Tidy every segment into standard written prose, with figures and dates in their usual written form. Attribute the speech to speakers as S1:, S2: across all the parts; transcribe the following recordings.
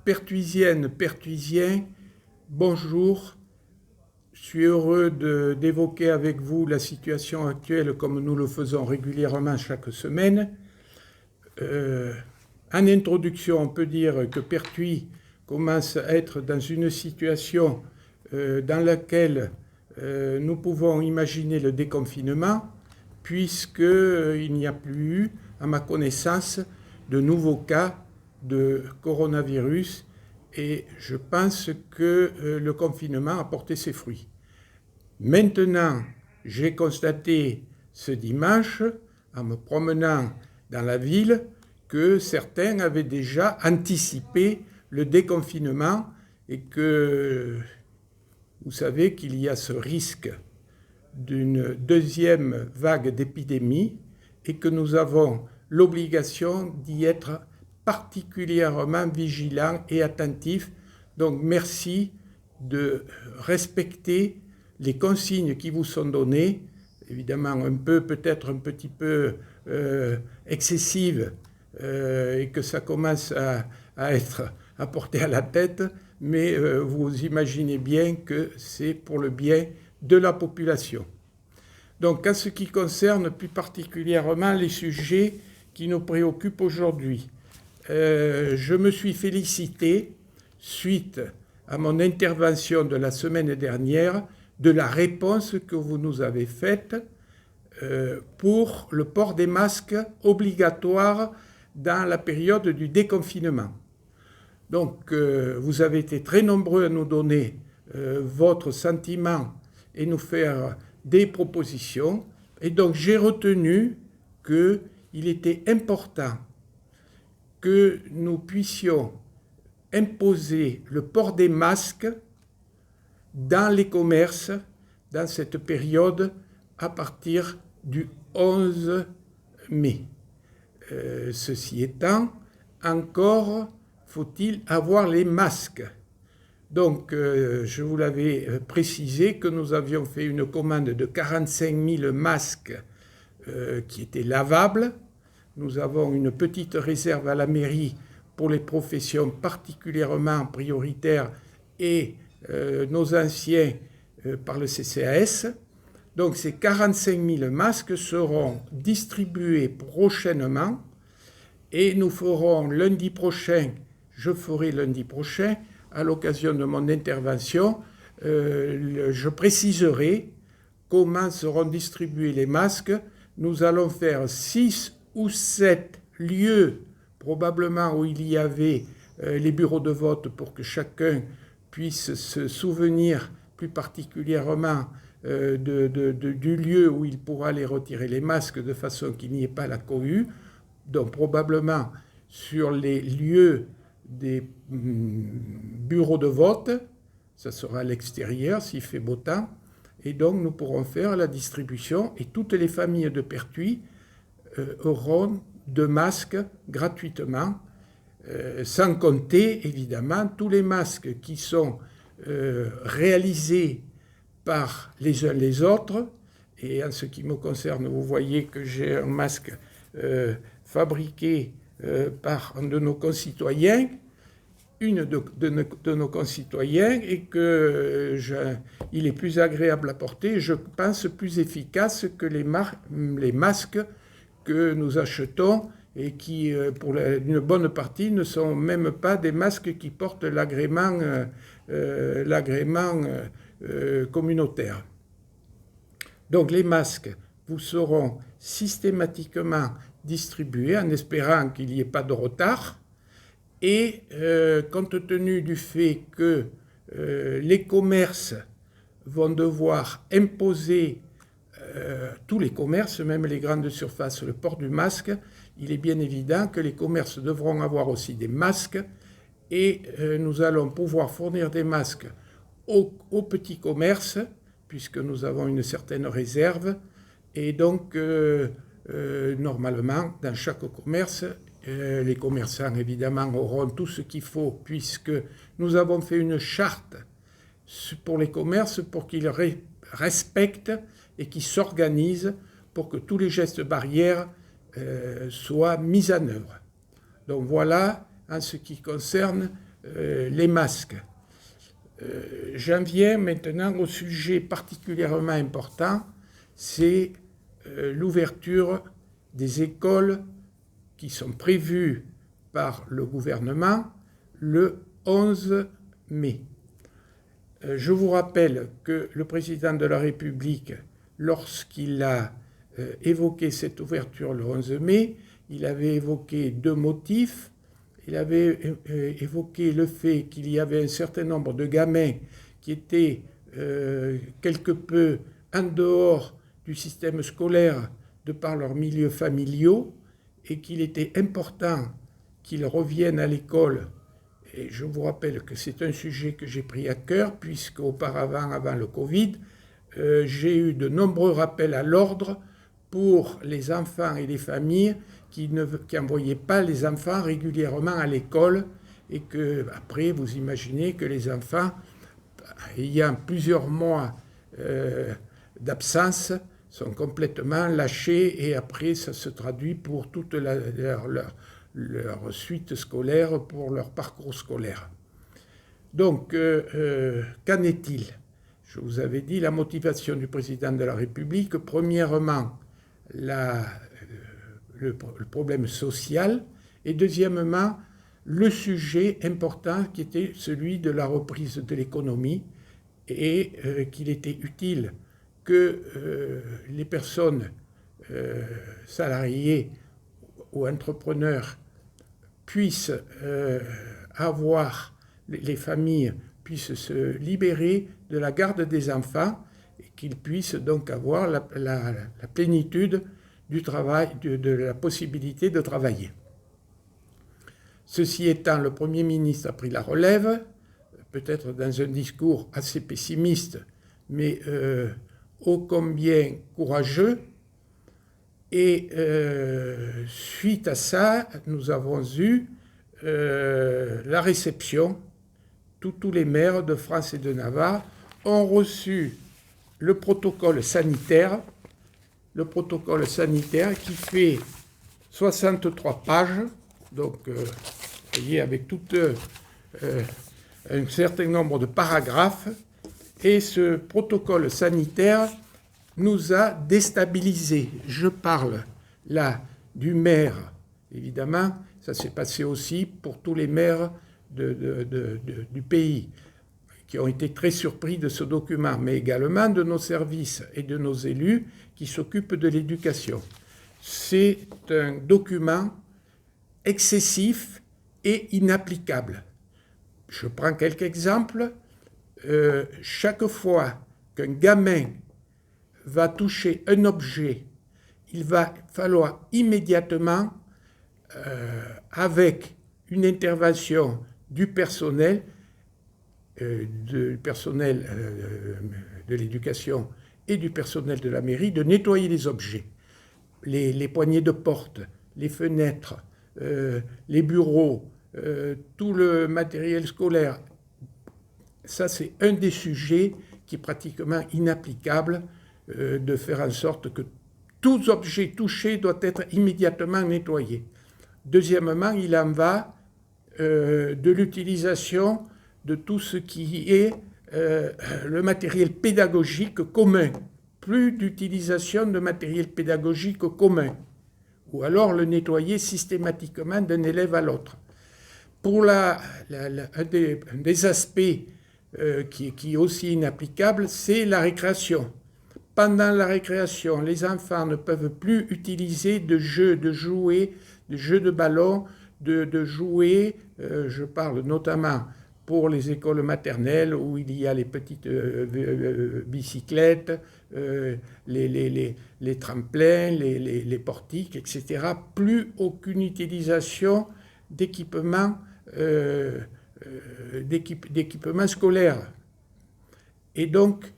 S1: Pertuisiennes, Pertuisiens, bonjour. Je suis heureux d'évoquer avec vous la situation actuelle comme nous le faisons régulièrement chaque semaine. En introduction, on peut dire que Pertuis commence à être dans une situation dans laquelle nous pouvons imaginer le déconfinement, puisqu'il n'y a plus eu, à ma connaissance, de nouveaux cas de coronavirus, et je pense que le confinement a porté ses fruits. Maintenant, j'ai constaté ce dimanche, en me promenant dans la ville, que certains avaient déjà anticipé le déconfinement et que vous savez qu'il y a ce risque d'une deuxième vague d'épidémie et que nous avons l'obligation d'y être particulièrement vigilants et attentifs. Donc merci de respecter les consignes qui vous sont données, évidemment peut-être un petit peu excessives et que ça commence à être à porter à la tête, mais vous imaginez bien que c'est pour le bien de la population. Donc, en ce qui concerne plus particulièrement les sujets qui nous préoccupent aujourd'hui, je me suis félicité, suite à mon intervention de la semaine dernière, de la réponse que vous nous avez faite pour le port des masques obligatoires dans la période du déconfinement. Donc, vous avez été très nombreux à nous donner votre sentiment et nous faire des propositions. Et donc, j'ai retenu qu'il était important que nous puissions imposer le port des masques dans les commerces dans cette période à partir du 11 mai. Ceci étant, encore faut-il avoir les masques. Donc, je vous l'avais précisé que nous avions fait une commande de 45 000 masques qui étaient lavables. Nous avons une petite réserve à la mairie pour les professions particulièrement prioritaires et nos anciens par le CCAS. Donc, ces 45 000 masques seront distribués prochainement et nous ferons lundi prochain, à l'occasion de mon intervention, je préciserai comment seront distribués les masques. Nous allons faire 6 ou 7 lieux, probablement où il y avait les bureaux de vote pour que chacun puisse se souvenir plus particulièrement du lieu où il pourra aller retirer les masques de façon qu'il n'y ait pas la cohue. Donc probablement sur les lieux des bureaux de vote, ça sera à l'extérieur s'il fait beau temps, et donc nous pourrons faire la distribution et toutes les familles de Pertuis auront de masques gratuitement, sans compter évidemment tous les masques qui sont réalisés par les uns les autres. Et en ce qui me concerne, vous voyez que j'ai un masque fabriqué par un de nos concitoyens, une de nos concitoyens, et qu'il est plus agréable à porter, je pense plus efficace que les masques que nous achetons et qui, pour une bonne partie, ne sont même pas des masques qui portent l'agrément communautaire. Donc les masques vous seront systématiquement distribués en espérant qu'il n'y ait pas de retard. Et compte tenu du fait que les commerces vont devoir imposer, tous les commerces, même les grandes surfaces, le port du masque, il est bien évident que les commerces devront avoir aussi des masques et nous allons pouvoir fournir des masques aux petits commerces puisque nous avons une certaine réserve et donc normalement dans chaque commerce les commerçants évidemment auront tout ce qu'il faut puisque nous avons fait une charte pour les commerces pour qu'ils respectent et qu'ils s'organisent pour que tous les gestes barrières soient mis en œuvre. Donc voilà en ce qui concerne les masques. J'en viens maintenant au sujet particulièrement important, c'est l'ouverture des écoles qui sont prévues par le gouvernement le 11 mai. Je vous rappelle que le président de la République, lorsqu'il a évoqué cette ouverture le 11 mai, il avait évoqué deux motifs. Il avait évoqué le fait qu'il y avait un certain nombre de gamins qui étaient quelque peu en dehors du système scolaire de par leurs milieux familiaux et qu'il était important qu'ils reviennent à l'école. Et je vous rappelle que c'est un sujet que j'ai pris à cœur puisque auparavant, avant le Covid, j'ai eu de nombreux rappels à l'ordre pour les enfants et les familles qui n'envoyaient pas les enfants régulièrement à l'école et que après vous imaginez que les enfants, ayant plusieurs mois d'absence, sont complètement lâchés et après ça se traduit pour toute leur suite scolaire, pour leur parcours scolaire. Donc, qu'en est-il? Je vous avais dit la motivation du président de la République. Premièrement, le problème social et deuxièmement, le sujet important qui était celui de la reprise de l'économie et qu'il était utile que les personnes salariées ou entrepreneurs puissent les familles puissent se libérer de la garde des enfants et qu'ils puissent donc avoir la plénitude du travail, de la possibilité de travailler. Ceci étant, le Premier ministre a pris la relève, peut-être dans un discours assez pessimiste, mais ô combien courageux. Et suite à ça, nous avons eu la réception. Tous les maires de France et de Navarre ont reçu le protocole sanitaire qui fait 63 pages, donc vous voyez, avec tout un certain nombre de paragraphes. Et ce protocole sanitaire nous a déstabilisés. Je parle là du maire, évidemment, ça s'est passé aussi pour tous les maires du pays qui ont été très surpris de ce document, mais également de nos services et de nos élus qui s'occupent de l'éducation. C'est un document excessif et inapplicable. Je prends quelques exemples. Chaque fois qu'un gamin va toucher un objet, il va falloir immédiatement, avec une intervention du personnel, de l'éducation et du personnel de la mairie, de nettoyer les objets, les poignées de porte, les fenêtres, les bureaux, tout le matériel scolaire. Ça, c'est un des sujets qui est pratiquement inapplicable, de faire en sorte que tous objets touchés doivent être immédiatement nettoyés. Deuxièmement, il en va de l'utilisation de tout ce qui est le matériel pédagogique commun. Plus d'utilisation de matériel pédagogique commun, ou alors le nettoyer systématiquement d'un élève à l'autre. Pour un des aspects qui est aussi inapplicable, c'est la récréation. Pendant la récréation, les enfants ne peuvent plus utiliser de jeux, de jouets, de jeux de ballon, de jouets. Je parle notamment pour les écoles maternelles où il y a les petites bicyclettes, les tremplins, les portiques, etc. Plus aucune utilisation d'équipements scolaires. Et donc,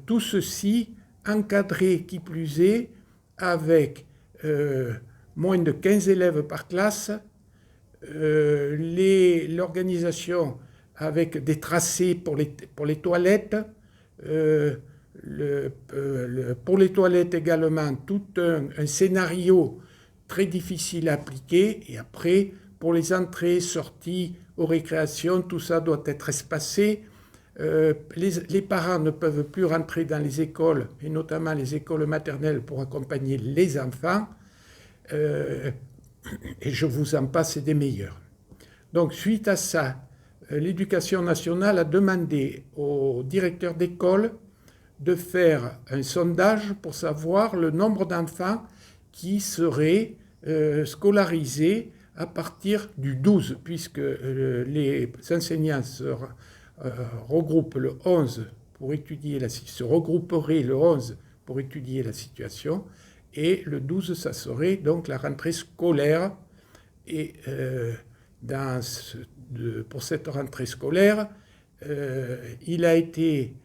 S1: tout ceci encadré qui plus est avec moins de 15 élèves par classe, l'organisation avec des tracés pour les toilettes, pour les toilettes également tout un scénario très difficile à appliquer, et après pour les entrées, sorties aux récréations, tout ça doit être espacé. Les parents ne peuvent plus rentrer dans les écoles, et notamment les écoles maternelles, pour accompagner les enfants. Et je vous en passe des meilleurs. Donc, suite à ça, l'Éducation nationale a demandé aux directeurs d'école de faire un sondage pour savoir le nombre d'enfants qui seraient scolarisés à partir du 12, puisque les enseignants se regroupent le 11 pour étudier se regrouperaient le 11 pour étudier la situation, et le 12, ça serait donc la rentrée scolaire. Et pour cette rentrée scolaire, il a été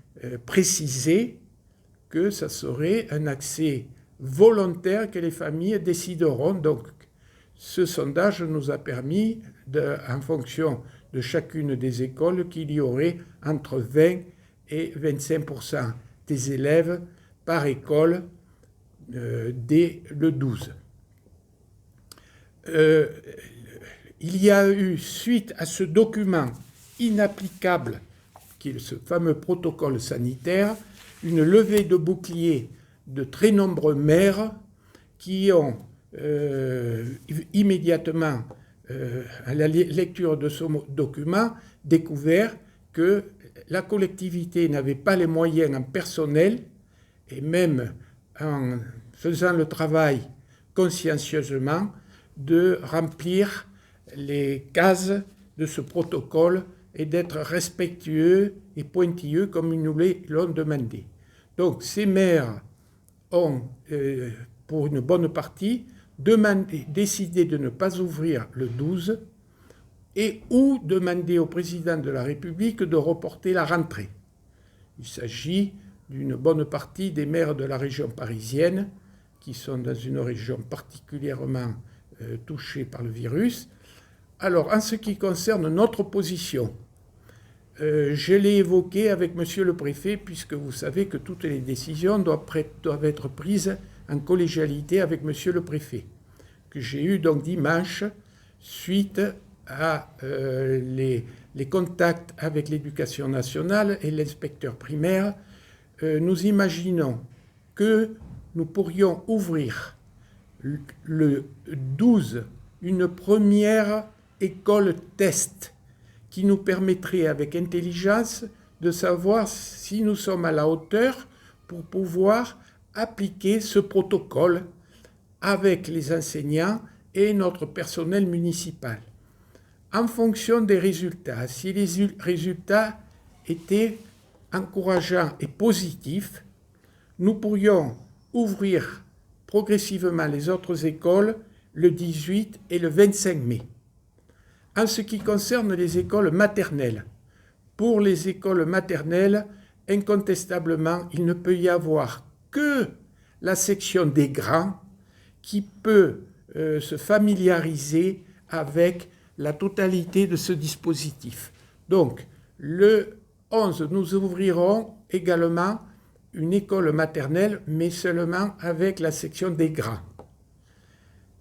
S1: précisé que ça serait un accès volontaire que les familles décideront. Donc, ce sondage nous a permis, en fonction de chacune des écoles, qu'il y aurait entre 20 et 25% des élèves par école dès le 12. Il y a eu, suite à ce document inapplicable, qui est ce fameux protocole sanitaire, une levée de bouclier de très nombreux maires qui ont immédiatement, à la lecture de ce document, découvert que la collectivité n'avait pas les moyens en personnel, et même en faisant le travail consciencieusement, de remplir les cases de ce protocole et d'être respectueux et pointilleux comme ils nous l'ont demandé. Donc ces maires ont, pour une bonne partie, décidé de ne pas ouvrir le 12 ou demander au président de la République de reporter la rentrée. Il s'agit d'une bonne partie des maires de la région parisienne qui sont dans une région particulièrement touchée par le virus. Alors, en ce qui concerne notre position, je l'ai évoqué avec monsieur le préfet, puisque vous savez que toutes les décisions doivent être prises en collégialité avec monsieur le préfet, que j'ai eu donc dimanche suite à les contacts avec l'éducation nationale et l'inspecteur primaire. Nous imaginons que nous pourrions ouvrir le 12 une première école test qui nous permettrait avec intelligence de savoir si nous sommes à la hauteur pour pouvoir appliquer ce protocole avec les enseignants et notre personnel municipal. En fonction des résultats, si les résultats étaient encourageants et positifs, nous pourrions ouvrir progressivement les autres écoles le 18 et le 25 mai. En ce qui concerne les écoles maternelles, pour les écoles maternelles, incontestablement, il ne peut y avoir que la section des grands qui peut se familiariser avec la totalité de ce dispositif. Donc, le 11, nous ouvrirons également une école maternelle, mais seulement avec la section des grands.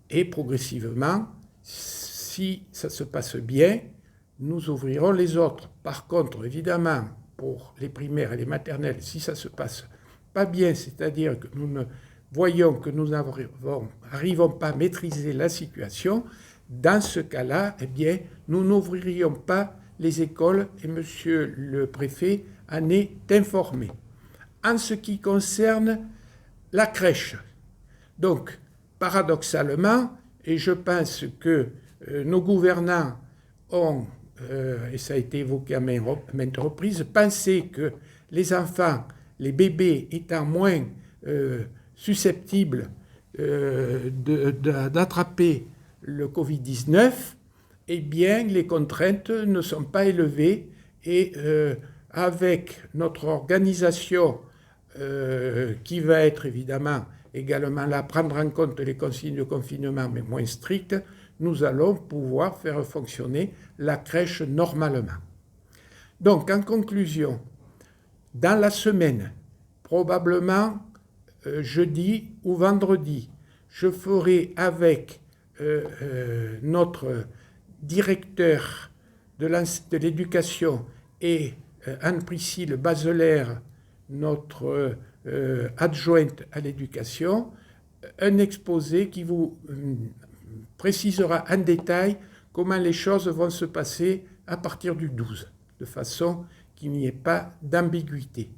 S1: Et progressivement, si ça se passe bien, nous ouvrirons les autres. Par contre, évidemment, pour les primaires et les maternelles, si ça se passe pas bien, c'est-à-dire que nous ne voyons que nous n'arrivons pas à maîtriser la situation, dans ce cas-là, eh bien, nous n'ouvririons pas les écoles et monsieur le préfet en est informé. En ce qui concerne la crèche, donc, paradoxalement, et je pense que nos gouvernants ont, et ça a été évoqué à maintes reprises, pensé que les enfants, les bébés étant moins susceptibles d'attraper le Covid-19, eh bien, les contraintes ne sont pas élevées et avec notre organisation qui va être évidemment également là, prendre en compte les consignes de confinement mais moins strictes, nous allons pouvoir faire fonctionner la crèche normalement. Donc, en conclusion, dans la semaine, probablement jeudi ou vendredi, je ferai avec notre directeur de l'éducation et Anne-Priscille Bazeler, notre adjointe à l'éducation, un exposé qui vous précisera en détail comment les choses vont se passer à partir du 12, de façon qu'il n'y ait pas d'ambiguïté.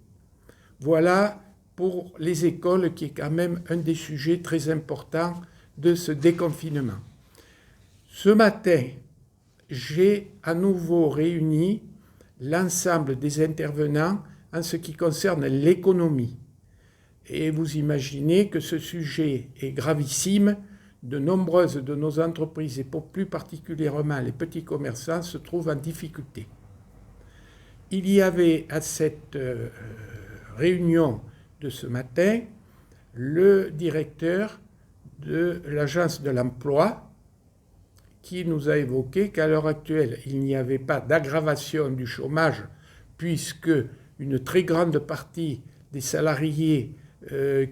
S1: Voilà pour les écoles, qui est quand même un des sujets très importants de ce déconfinement. Ce matin, j'ai à nouveau réuni l'ensemble des intervenants en ce qui concerne l'économie. Et vous imaginez que ce sujet est gravissime. De nombreuses de nos entreprises, et plus particulièrement les petits commerçants, se trouvent en difficulté. Il y avait à cette réunion de ce matin le directeur de l'Agence de l'emploi qui nous a évoqué qu'à l'heure actuelle, il n'y avait pas d'aggravation du chômage puisque une très grande partie des salariés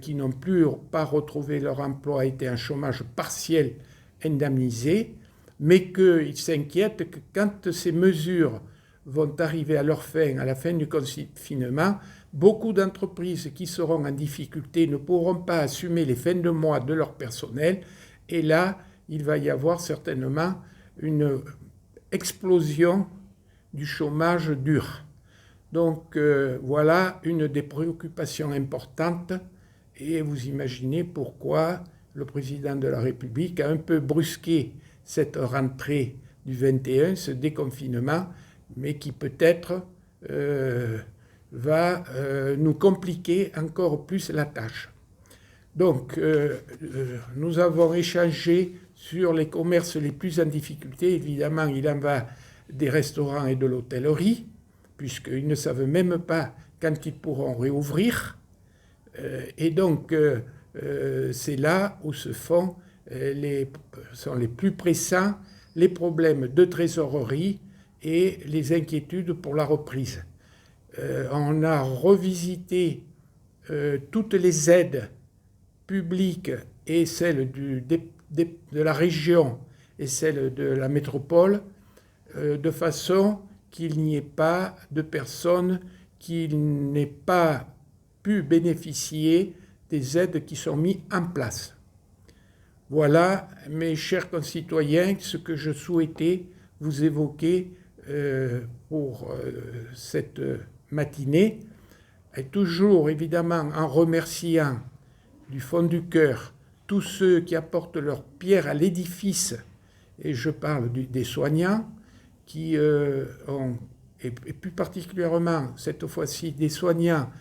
S1: qui n'ont plus pas retrouvé leur emploi étaient en chômage partiel indemnisé, mais qu'ils s'inquiètent que quand ces mesures vont arriver à leur fin, à la fin du confinement, beaucoup d'entreprises qui seront en difficulté ne pourront pas assumer les fins de mois de leur personnel, et là, il va y avoir certainement une explosion du chômage dur. Donc voilà une des préoccupations importantes, et vous imaginez pourquoi le président de la République a un peu brusqué cette rentrée du 21, ce déconfinement, mais qui peut-être va nous compliquer encore plus la tâche. Donc nous avons échangé sur les commerces les plus en difficulté. Évidemment, il en va des restaurants et de l'hôtellerie, puisqu'ils ne savent même pas quand ils pourront réouvrir. Et donc, c'est là où sont les plus pressants les problèmes de trésorerie et les inquiétudes pour la reprise. On a revisité toutes les aides publiques et celles de la région et celles de la métropole, de façon qu'il n'y ait pas de personnes qui n'aient pas pu bénéficier des aides qui sont mises en place. Voilà, mes chers concitoyens, ce que je souhaitais vous évoquer pour cette matinée, et toujours évidemment en remerciant du fond du cœur tous ceux qui apportent leur pierre à l'édifice, et je parle des soignants, qui ont, et plus particulièrement cette fois-ci des soignants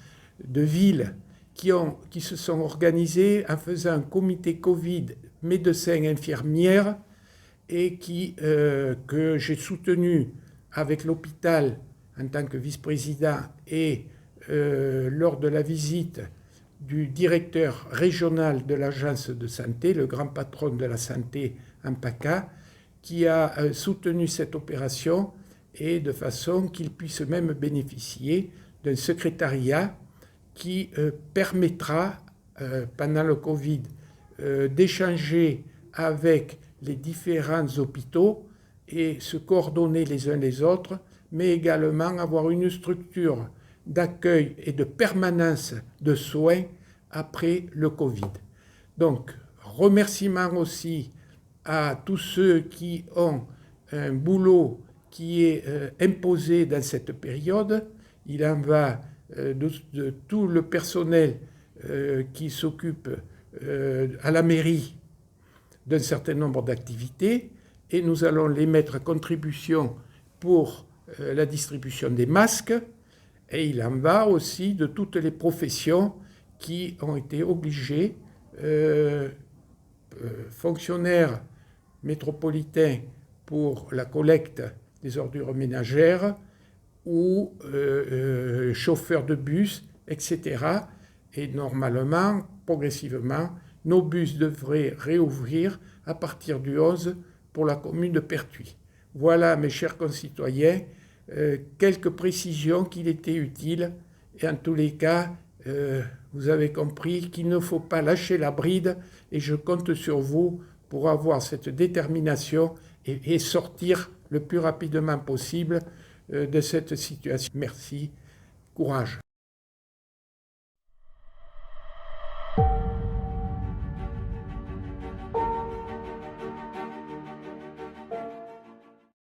S1: de ville qui se sont organisés en faisant un comité Covid, médecins, infirmières, et que j'ai soutenu avec l'hôpital en tant que vice-président et lors de la visite du directeur régional de l'agence de santé, le grand patron de la santé en PACA, qui a soutenu cette opération et de façon qu'il puisse même bénéficier d'un secrétariat qui permettra, pendant le Covid, d'échanger avec les différents hôpitaux et se coordonner les uns les autres, mais également avoir une structure d'accueil et de permanence de soins après le Covid. Donc, remerciements aussi à tous ceux qui ont un boulot qui est imposé dans cette période. Il en va de tout le personnel qui s'occupe à la mairie d'un certain nombre d'activités, et nous allons les mettre à contribution pour la distribution des masques, et il en va aussi de toutes les professions qui ont été obligées, fonctionnaires métropolitains pour la collecte des ordures ménagères ou chauffeurs de bus, etc. Et normalement, progressivement, nos bus devraient réouvrir à partir du 11 pour la commune de Pertuis. Voilà, mes chers concitoyens, quelques précisions qu'il était utile. Et en tous les cas, vous avez compris qu'il ne faut pas lâcher la bride, et je compte sur vous pour avoir cette détermination et sortir le plus rapidement possible de cette situation. Merci, courage.